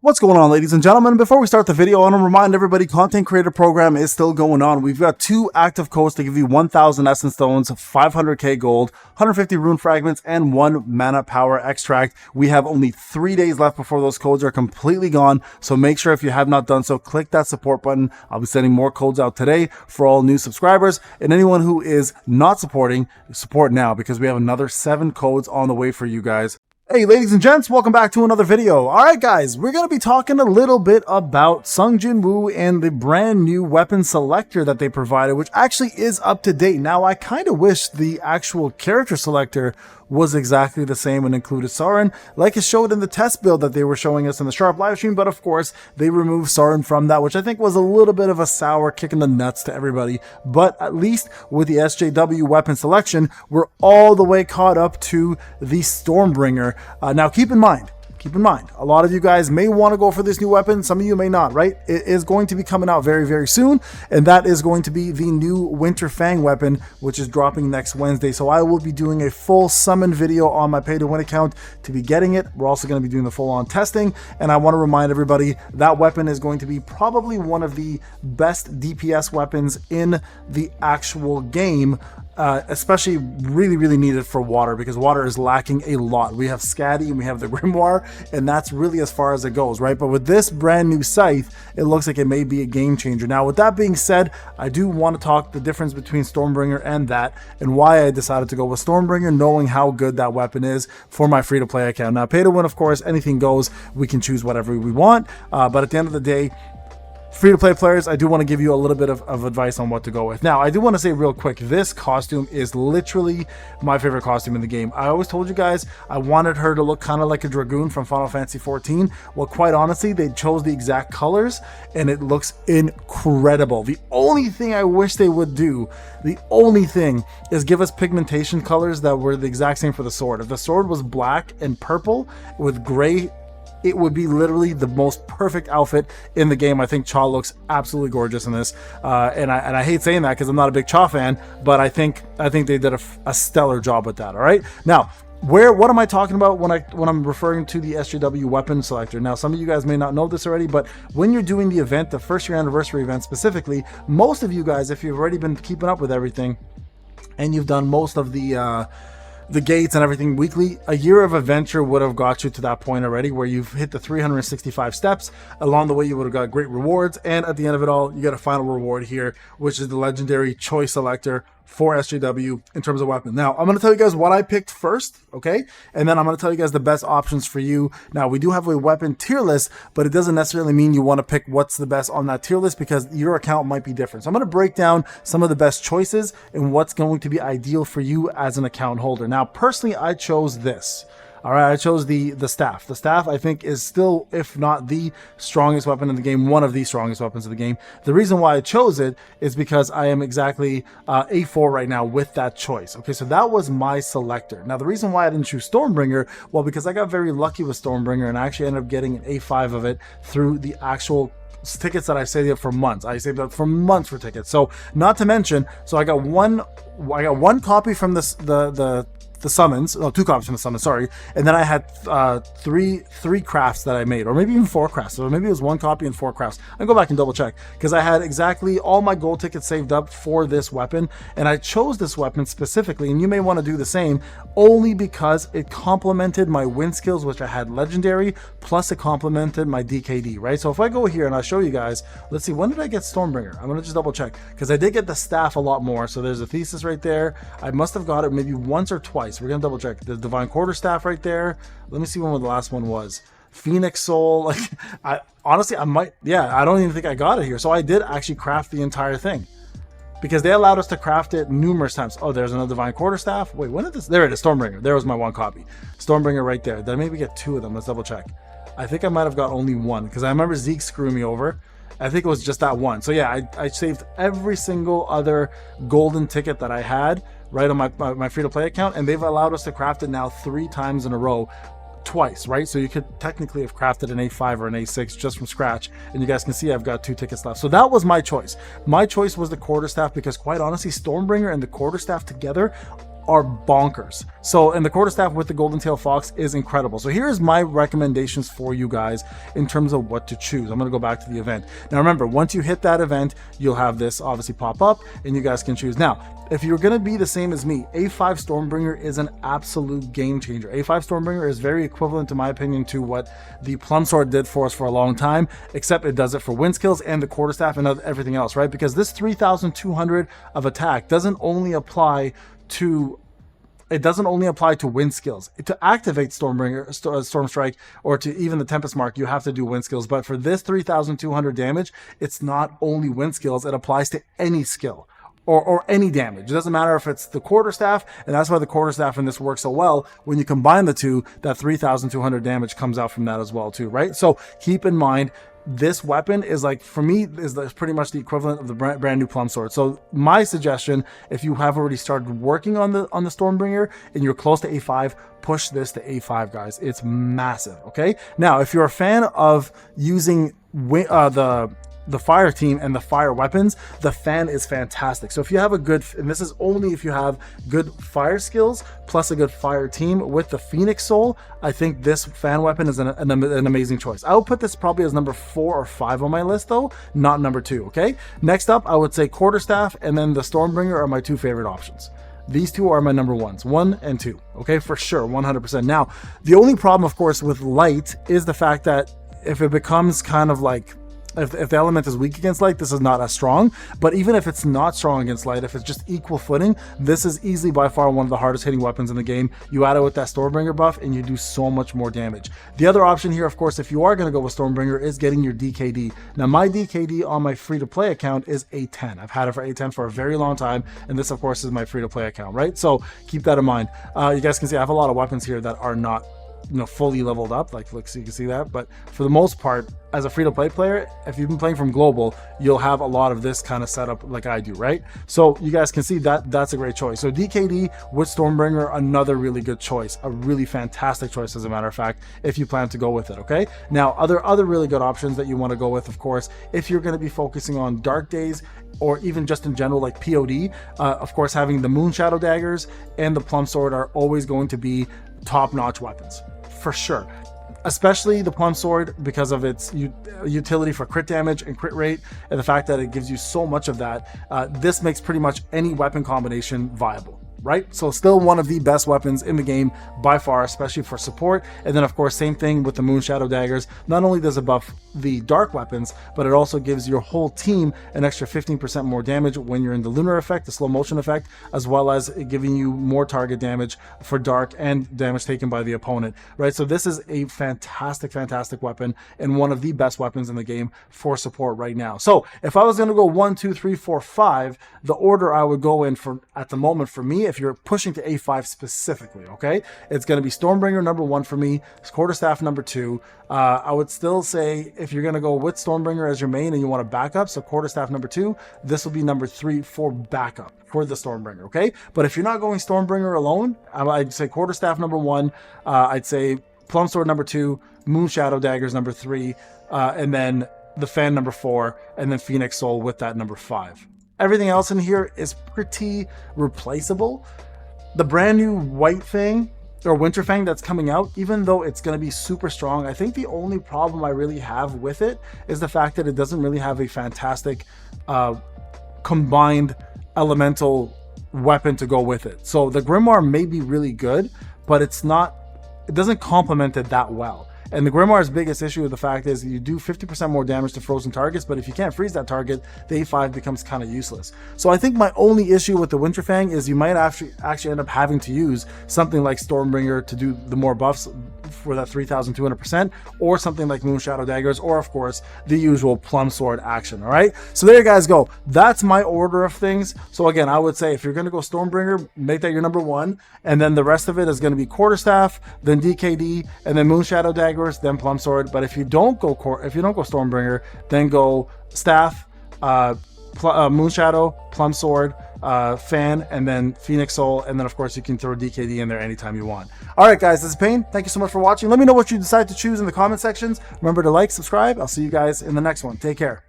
What's going on, ladies and gentlemen? Before we start the video, I want to remind everybody content creator program is still going on. We've got 2 active codes to give you 1,000 essence stones, 500k gold, 150 rune fragments, and 1 mana power extract. We have only 3 days left before those codes are completely gone, so make sure if you have not done so, click that support button. I'll be sending more codes out today for all new subscribers, and anyone who is not supporting, support now because we have another 7 codes on the way for you guys. Hey ladies and gents, welcome back to another video. Alright guys, we're going to be talking a little bit about JINWOO and the brand new weapon selector that they provided, which actually is up to date. Now I kind of wish the actual character selector was exactly the same and included Sauron, like it showed in the test build that they were showing us in the Sharp live stream, but of course they removed Sauron from that, which I think was a little bit of a sour kick in the nuts to everybody. But at least with the SJW weapon selection, we're all the way caught up to the Stormbringer. Now keep in mind, a lot of you guys may want to go for this new weapon. Some of you may not, right? It is going to be coming out very, very soon. And that is going to be the new Winter Fang weapon, which is dropping next Wednesday. So I will be doing a full summon video on my pay to win account to be getting it. We're also going to be doing the full on testing. And I want to remind everybody that weapon is going to be probably one of the best DPS weapons in the actual game. Especially really needed for water, because water is lacking a lot. We have Scatty and we have the Grimoire, and that's really as far as it goes, right? But with this brand new scythe, it looks like it may be a game changer. Now with that being said, I do want to talk the difference between Stormbringer and that, and why I decided to go with Stormbringer, knowing how good that weapon is for my free-to-play account. Now pay to win, of course, anything goes. We can choose whatever we want, but at the end of the day, free-to-play players, I do want to give you a little bit of advice on what to go with. Now, I do want to say real quick, this costume is literally my favorite costume in the game. I always told you guys I wanted her to look kind of like a Dragoon from Final Fantasy 14. Well, quite honestly, they chose the exact colors, and it looks incredible. The only thing I wish they would do, the only thing, is give us pigmentation colors that were the exact same for the sword. If the sword was black and purple with gray, it would be literally the most perfect outfit in the game. I think Cha looks absolutely gorgeous in this, and I hate saying that because I'm not a big Cha fan, but I think they did a stellar job with that. All right, now what am I talking about when I'm referring to the SJW weapon selector? Now some of you guys may not know this already, but when you're doing the event, the first year anniversary event specifically, most of you guys, if you've already been keeping up with everything and you've done most of the gates and everything weekly, a year of adventure would have got you to that point already where you've hit the 365 steps. Along the way, you would have got great rewards, and at the end of it all, you get a final reward here, which is the legendary choice selector for SJW in terms of weapon. Now, I'm going to tell you guys what I picked first, okay? And then I'm going to tell you guys the best options for you. Now, we do have a weapon tier list, but it doesn't necessarily mean you want to pick what's the best on that tier list, because your account might be different. So I'm going to break down some of the best choices and what's going to be ideal for you as an account holder. Now, personally, I chose this. All right, I chose the staff. The staff, I think, is still, if not the strongest weapon in the game, one of the strongest weapons of the game. The reason why I chose it is because I am exactly A4 right now with that choice. Okay, so that was my selector. Now, the reason why I didn't choose Stormbringer, well, because I got very lucky with Stormbringer, and I actually ended up getting an A5 of it through the actual tickets that I saved up for months. I saved up for months for tickets. So, not to mention, so I got one copy from the summons, no, 2 copies from the summons, sorry, and then I had three crafts that I made, or maybe even 4 crafts, so maybe it was 1 copy and 4 crafts. I'll go back and double check, because I had exactly all my gold tickets saved up for this weapon, and I chose this weapon specifically, and you may want to do the same, only because it complemented my win skills, which I had legendary, plus it complemented my DKD, right? So if I go here and I'll show you guys, let's see, when did I get Stormbringer? I'm going to just double check, because I did get the staff a lot more. So there's a thesis right there. I must have got it maybe once or twice. We're gonna double check. The divine quarterstaff right there. Let me see when the last one was. Phoenix soul. Like, I honestly, I might, yeah, I don't even think I got it here. So I did actually craft the entire thing, because they allowed us to craft it numerous times. Oh, there's another divine quarterstaff. Wait, when did this? There it is. Stormbringer. There was my 1 copy. Stormbringer right there. Did I maybe get 2 of them? Let's double check. I think I might have got only 1, because I remember Zeke screwing me over. I think it was just that 1. So yeah, I saved every single other golden ticket that I had right on my free-to-play account, and they've allowed us to craft it now 3 times in a row, twice, right? So you could technically have crafted an A5 or an A6 just from scratch, and you guys can see I've got 2 tickets left. So that was my choice. My choice was the quarterstaff, because quite honestly, Stormbringer and the quarterstaff together are bonkers. So, and the quarterstaff with the golden tail fox is incredible. So here's my recommendations for you guys in terms of what to choose. I'm going to go back to the event. Now remember, once you hit that event, you'll have this obviously pop up and you guys can choose. Now, if you're going to be the same as me, A5 Stormbringer is an absolute game changer. A5 Stormbringer is very equivalent, in my opinion, to what the Plum Sword did for us for a long time, except it does it for wind skills and the quarterstaff and everything else, right? Because this 3,200 of attack doesn't only apply to wind skills. To activate Stormbringer, Storm Strike, or to even the Tempest Mark, you have to do wind skills. But for this 3,200 damage, it's not only wind skills, it applies to any skill. Or any damage. It doesn't matter if it's the quarterstaff, and that's why the quarterstaff in this works so well. When you combine the two, that 3,200 damage comes out from that as well too, right? So keep in mind, this weapon is like, for me, is pretty much the equivalent of the brand new Plum Sword. So my suggestion, if you have already started working on the Stormbringer and you're close to A5, push this to A5, guys. It's massive, okay? Now, if you're a fan of using the fire team and the fire weapons, the fan is fantastic. So if you have a good, and this is only if you have good fire skills plus a good fire team with the Phoenix Soul, I think this fan weapon is an amazing choice. I would put this probably as number 4 or 5 on my list though, not number 2, okay? Next up, I would say quarterstaff and then the Stormbringer are my 2 favorite options. These 2 are my number 1s, 1 and 2, okay? For sure, 100%. Now, the only problem, of course, with light is the fact that if it becomes kind of like, if the element is weak against light, this is not as strong. But even if it's not strong against light, if it's just equal footing, this is easily by far one of the hardest hitting weapons in the game. You add it with that Stormbringer buff and you do so much more damage. The other option here, of course, if you are going to go with Stormbringer, is getting your DKD. Now my DKD on my free-to-play account is A10. I've had it for A10 for a very long time, and this of course is my free-to-play account, right? So keep that in mind. You guys can see I have a lot of weapons here that are not, you know, fully leveled up, like look, so you can see that. But for the most part, as a free-to-play player, if you've been playing from global, you'll have a lot of this kind of setup like I do, right? So you guys can see that that's a great choice. So DKD with Stormbringer, another really good choice, a really fantastic choice as a matter of fact, if you plan to go with it, okay? Now other really good options that you want to go with, of course, if you're going to be focusing on dark days or even just in general like POD, of course having the Moon Shadow Daggers and the Plum Sword are always going to be top-notch weapons for sure, especially the Plum Sword because of its utility for crit damage and crit rate, and the fact that it gives you so much of that. This makes pretty much any weapon combination viable, right? So still one of the best weapons in the game by far, especially for support. And then of course, same thing with the Moon Shadow Daggers. Not only does it buff the dark weapons, but it also gives your whole team an extra 15% more damage when you're in the lunar effect, the slow motion effect, as well as giving you more target damage for dark and damage taken by the opponent, right? So this is a fantastic weapon and one of the best weapons in the game for support right now. So if I was going to go 1, 2, 3, 4, 5, the order I would go in for at the moment for me, if you're pushing to A5 specifically, okay, it's going to be Stormbringer number 1 for me, quarterstaff number 2. I would still say if you're going to go with Stormbringer as your main and you want to back up, so quarterstaff number 2, this will be number 3 for backup for the Stormbringer, okay? But if you're not going Stormbringer alone, I'd say quarterstaff number 1, I'd say Plum Sword number 2, Moon Shadow Daggers number 3, and then the fan number 4, and then Phoenix Soul with that number 5. Everything else in here is pretty replaceable. The brand new White Fang or Winter Fang that's coming out, even though it's going to be super strong, I think the only problem I really have with it is the fact that it doesn't really have a fantastic combined elemental weapon to go with it. So the Grimoire may be really good, but it doesn't complement it that well. And the Grimoire's biggest issue with the fact is you do 50% more damage to frozen targets, but if you can't freeze that target, the A5 becomes kind of useless. So I think my only issue with the Winter Fang is you might actually end up having to use something like Stormbringer to do the more buffs for that 3,200%, or something like Moon Shadow Daggers, or of course the usual Plum Sword action. All right, so there you guys go. That's my order of things. So again, I would say if you're going to go Stormbringer, make that your number 1, and then the rest of it is going to be quarterstaff, then DKD, and then Moon Shadow Daggers, then Plum Sword. But if you don't go Stormbringer, then go staff, Moon Shadow, Plum Sword, fan, and then Phoenix Soul, and then of course you can throw DKD in there anytime you want. All right guys, this is Payne. Thank you so much for watching. Let me know what you decide to choose in the comment sections. Remember to like, subscribe. I'll see you guys in the next one. Take care.